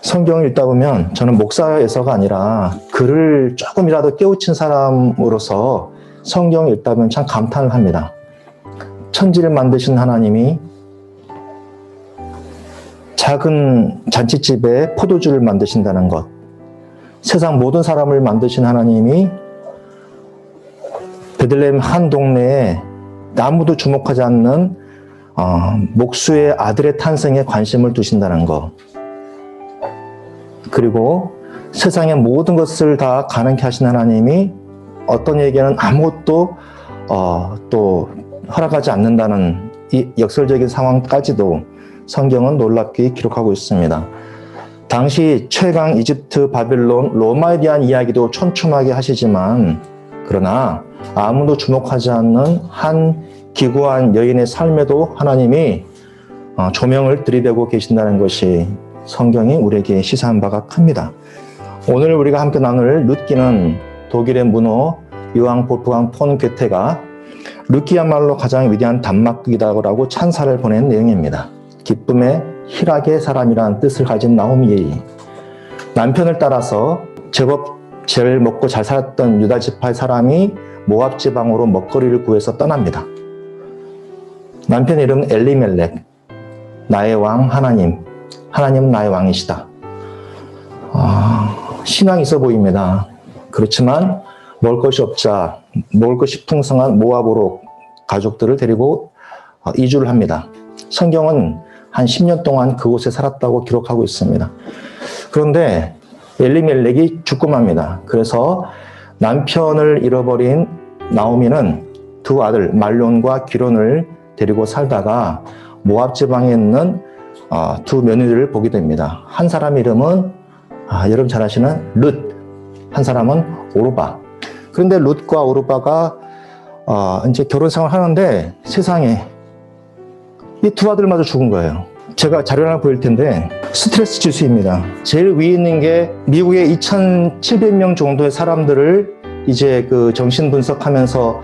성경을 읽다 보면 저는 목사에서가 아니라 글을 조금이라도 깨우친 사람으로서 성경을 읽다 보면 참 감탄을 합니다. 천지를 만드신 하나님이 작은 잔치집에 포도주를 만드신다는 것, 세상 모든 사람을 만드신 하나님이 베들레헴 한 동네에 아무도 주목하지 않는 목수의 아들의 탄생에 관심을 두신다는 것, 그리고 세상의 모든 것을 다 가능케 하신 하나님이 어떤 얘기는 아무것도 또 허락하지 않는다는 이 역설적인 상황까지도 성경은 놀랍게 기록하고 있습니다. 당시 최강 이집트, 바빌론, 로마에 대한 이야기도 촘촘하게 하시지만 그러나 아무도 주목하지 않는 한 기구한 여인의 삶에도 하나님이 조명을 들이대고 계신다는 것이 성경이 우리에게 시사한 바가 큽니다. 오늘 우리가 함께 나눌 룻기는 독일의 문호 요한 볼프강 폰 괴테가 룻기야말로 가장 위대한 단막극이다라고 찬사를 보낸 내용입니다. 기쁨의 희락의 사람이라는 뜻을 가진 나오미의 남편을 따라서 제법 잘 먹고 잘 살았던 유다 지파의 사람이 모압 지방으로 먹거리를 구해서 떠납니다. 남편 이름 엘리멜렉, 나의 왕 하나님은 나의 왕이시다. 신앙이 있어 보입니다. 그렇지만 먹을 것이 없자 먹을 것이 풍성한 모압으로 가족들을 데리고 이주를 합니다. 성경은 한 10년 동안 그곳에 살았다고 기록하고 있습니다. 그런데 엘리멜렉이 죽고 맙니다. 그래서 남편을 잃어버린 나오미는 두 아들 말론과 기론을 데리고 살다가 모압 지방에 있는 두 며느리를 보게 됩니다. 한 사람 이름은 여러분 잘 아시는 룻, 한 사람은 오르바. 그런데 룻과 오르바가 이제 결혼 생활을 하는데 세상에 이 두 아들마저 죽은 거예요. 제가 자료 하나 보일 텐데 스트레스 지수입니다. 제일 위에 있는 게 미국의 2,700명 정도의 사람들을 이제 그 정신 분석하면서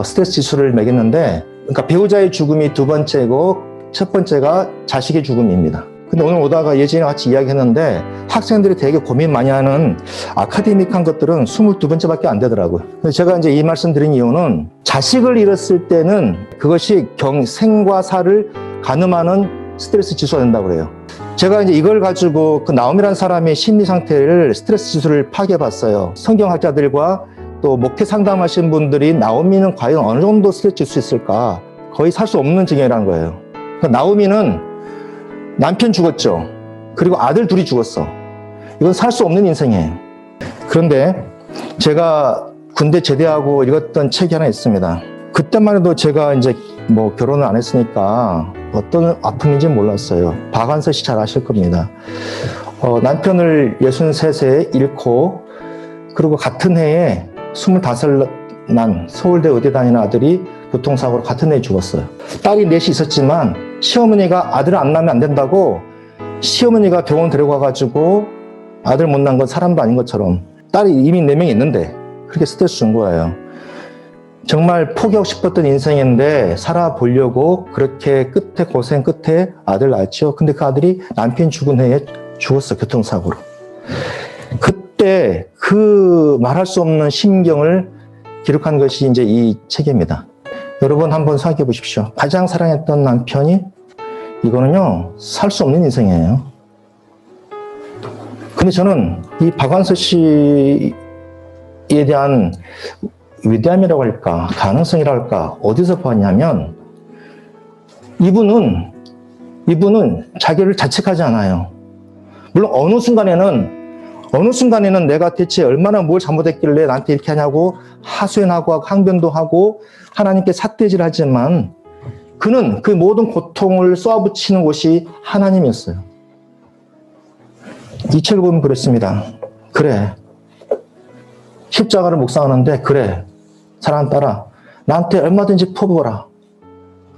스트레스 지수를 매겼는데, 그러니까 배우자의 죽음이 두 번째고 첫 번째가 자식의 죽음입니다. 근데 오늘 오다가 예진이랑 같이 이야기했는데 학생들이 되게 고민 많이 하는 아카데믹한 것들은 22번째밖에 안 되더라고요. 근데 제가 이제 이 말씀 드린 이유는 자식을 잃었을 때는 그것이 생과 사를 가늠하는 스트레스 지수가 된다고 그래요. 제가 이제 이걸 가지고 그 나오미라는 사람의 심리 상태를 스트레스 지수를 파악해 봤어요. 성경학자들과 또 목회 상담하신 분들이 나오미는 과연 어느 정도 스트레스 지수 있을까? 거의 살 수 없는 지경이라는 거예요. 그러니까 나오미는 남편 죽었죠. 그리고 아들 둘이 죽었어. 이건 살 수 없는 인생이에요. 그런데 제가 군대 제대하고 읽었던 책이 하나 있습니다. 그때만 해도 제가 이제 뭐 결혼을 안 했으니까 어떤 아픔인지 몰랐어요. 박완서 씨 잘 아실 겁니다. 남편을 63세에 잃고 그리고 같은 해에 25살 난 서울대 의대 다니는 아들이 교통사고로 같은 해에 죽었어요. 딸이 넷이 있었지만 시어머니가 아들을 안 낳으면 안 된다고 시어머니가 병원 데려가가지고 아들 못 낳은 건 사람도 아닌 것처럼 딸이 이미 4명이 있는데 그렇게 스트레스 준 거예요. 정말 포기하고 싶었던 인생인데 살아보려고 그렇게 고생 끝에 아들 낳았죠. 근데 그 아들이 남편 죽은 해에 죽었어, 교통사고로. 그때 그 말할 수 없는 심경을 기록한 것이 이제 이 책입니다. 여러분 한번 생각해 보십시오. 가장 사랑했던 남편이 이거는요, 살 수 없는 인생이에요. 근데 저는 이 박완서 씨에 대한 위대함이라고 할까, 가능성이라고 할까, 어디서 보았냐면, 이분은 자기를 자책하지 않아요. 물론 어느 순간에는 내가 대체 얼마나 뭘 잘못했길래 나한테 이렇게 하냐고 하소연하고 항변도 하고 하나님께 삿대질 하지만 그는 그 모든 고통을 쏘아붙이는 곳이 하나님이었어요. 이 책을 보면 그랬습니다. 그래. 십자가를 묵상하는데 그래. 사랑하는 딸아, 나한테 얼마든지 퍼부어라.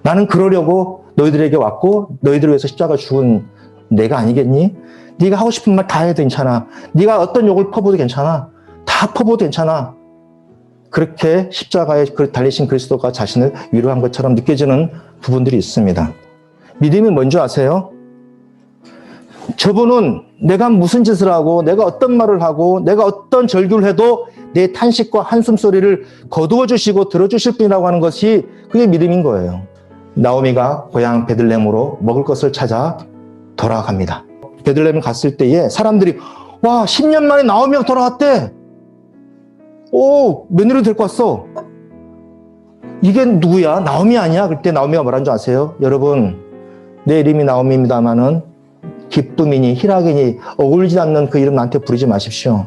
나는 그러려고 너희들에게 왔고 너희들을 위해서 십자가 죽은 내가 아니겠니? 네가 하고 싶은 말 다 해도 괜찮아. 네가 어떤 욕을 퍼부어도 괜찮아. 다 퍼부어도 괜찮아. 그렇게 십자가에 달리신 그리스도가 자신을 위로한 것처럼 느껴지는 부분들이 있습니다. 믿음이 뭔지 아세요? 저분은 내가 무슨 짓을 하고 내가 어떤 말을 하고 내가 어떤 절규를 해도 내 탄식과 한숨 소리를 거두어 주시고 들어주실 분이라고 하는 것이 그게 믿음인 거예요. 나오미가 고향 베들레헴으로 먹을 것을 찾아 돌아갑니다. 베들레헴 갔을 때에 사람들이 와 10년 만에 나오미가 돌아왔대. 오 며느리 데리고 왔어. 이게 누구야? 나오미 아니야? 그때 나오미가 뭐라는 줄 아세요? 여러분 내 이름이 나오미입니다마는 기쁨이니 희락이니 어울리지 않는 그 이름 나한테 부르지 마십시오.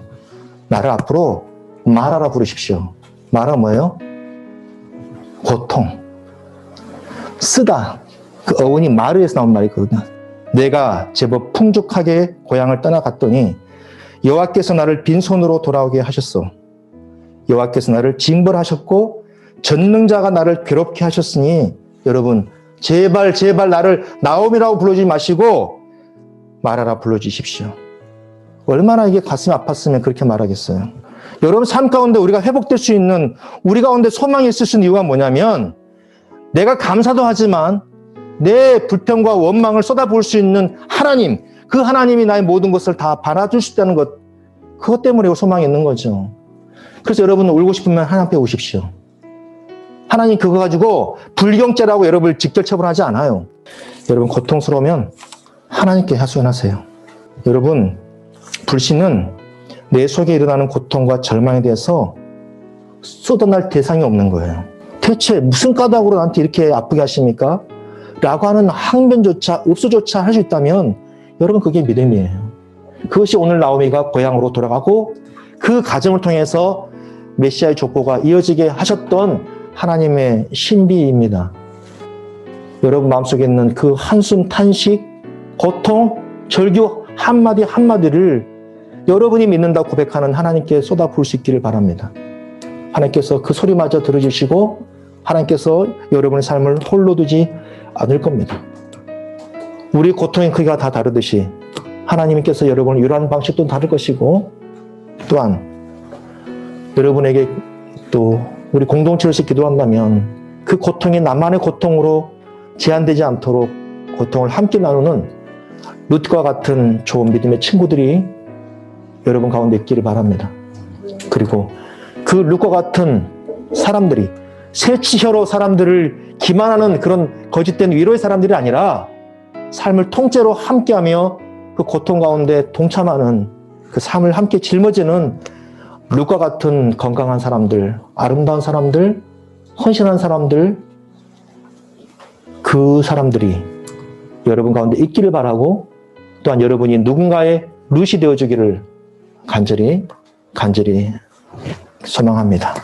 나를 앞으로 마라라 부르십시오. 마라 뭐예요? 고통. 쓰다. 그 어원이 마르에서 나온 말이거든요. 내가 제법 풍족하게 고향을 떠나갔더니 여호와께서 나를 빈손으로 돌아오게 하셨어. 여호와께서 나를 징벌하셨고 전능자가 나를 괴롭게 하셨으니 여러분 제발 나를 나오미라고 불러주지 마시고 마라라 불러주십시오. 얼마나 이게 가슴이 아팠으면 그렇게 말하겠어요. 여러분 삶 가운데 우리가 회복될 수 있는 우리 가운데 소망이 있을 수 있는 이유가 뭐냐면 내가 감사도 하지만 내 불평과 원망을 쏟아부을 수 있는 하나님, 그 하나님이 나의 모든 것을 다 받아줄 수 있다는 것, 그것 때문에 소망이 있는 거죠. 그래서 여러분 울고 싶으면 하나님 앞에 오십시오. 하나님 그거 가지고 불경죄라고 여러분을 직결 처분하지 않아요. 여러분 고통스러우면 하나님께 하소연하세요. 여러분 불신은 내 속에 일어나는 고통과 절망에 대해서 쏟아날 대상이 없는 거예요. 대체 무슨 까닭으로 나한테 이렇게 아프게 하십니까? 라고 하는 항변조차 읍소조차 할 수 있다면 여러분 그게 믿음이에요. 그것이 오늘 나오미가 고향으로 돌아가고 그 과정을 통해서 메시아의 족보가 이어지게 하셨던 하나님의 신비입니다. 여러분 마음속에 있는 그 한숨, 탄식, 고통, 절규 한마디 한마디를 여러분이 믿는다고 고백하는 하나님께 쏟아부을 수 있기를 바랍니다. 하나님께서 그 소리마저 들어주시고 하나님께서 여러분의 삶을 홀로 두지 않을 겁니다. 우리 고통의 크기가 다 다르듯이 하나님께서 여러분을 위로하는 방식도 다를 것이고 또한 여러분에게 또 우리 공동체로서 기도한다면 그 고통이 나만의 고통으로 제한되지 않도록 고통을 함께 나누는 룻과 같은 좋은 믿음의 친구들이 여러분 가운데 있기를 바랍니다. 그리고 그 룻과 같은 사람들이 새치혀로 사람들을 기만하는 그런 거짓된 위로의 사람들이 아니라 삶을 통째로 함께하며 그 고통 가운데 동참하는 그 삶을 함께 짊어지는 룻과 같은 건강한 사람들, 아름다운 사람들, 헌신한 사람들, 그 사람들이 여러분 가운데 있기를 바라고 또한 여러분이 누군가의 룻이 되어주기를 간절히 소망합니다.